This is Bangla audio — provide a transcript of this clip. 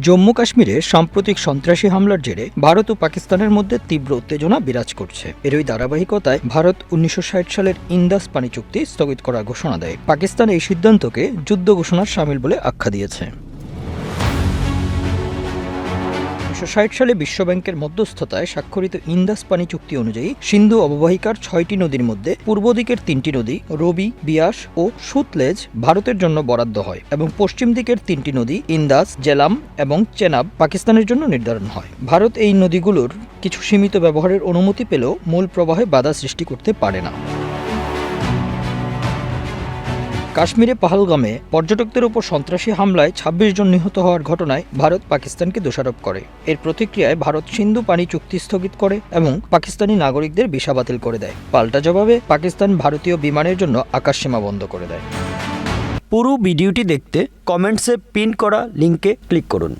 জম্মু কাশ্মীরে সাম্প্রতিক সন্ত্রাসী হামলার জেরে ভারত ও পাকিস্তানের মধ্যে তীব্র উত্তেজনা বিরাজ করছে। এরই ধারাবাহিকতায় ভারত 1960 সালের ইন্দাস পানি চুক্তি স্থগিত করার ঘোষণা দেয়। পাকিস্তান এই সিদ্ধান্তকে যুদ্ধ ঘোষণার শামিল বলে আখ্যা দিয়েছে। 1960 সালে বিশ্বব্যাংকের মধ্যস্থতায় স্বাক্ষরিত ইন্দাস পানি চুক্তি অনুযায়ী সিন্ধু অববাহিকার 6টি নদীর মধ্যে পূর্ব দিকের 3টি নদী রবি, বিয়াস ও সুতলেজ ভারতের জন্য বরাদ্দ হয় এবং পশ্চিম দিকের 3টি নদী ইন্দাস, জেলাম এবং চেনাব পাকিস্তানের জন্য নির্ধারণ হয়। ভারত এই নদীগুলোর কিছু সীমিত ব্যবহারের অনুমতি পেলেও মূল প্রবাহে বাধা সৃষ্টি করতে পারে না। কাশ্মীরে পাহালগামে পর্যটকদের উপর সন্ত্রাসী হামলায় 26 জন নিহত হওয়ার ঘটনায় ভারত পাকিস্তানকে দোষারোপ করে। এর প্রতিক্রিয়ায় ভারত সিন্ধু পানি চুক্তি স্থগিত করে এবং পাকিস্তানি নাগরিকদের ভিসা বাতিল করে দেয়। পাল্টা জবাবে পাকিস্তান ভারতীয় বিমানের জন্য আকাশসীমা বন্ধ করে দেয়। পুরো ভিডিওটি দেখতে কমেন্টসে পিন করা লিঙ্কে ক্লিক করুন।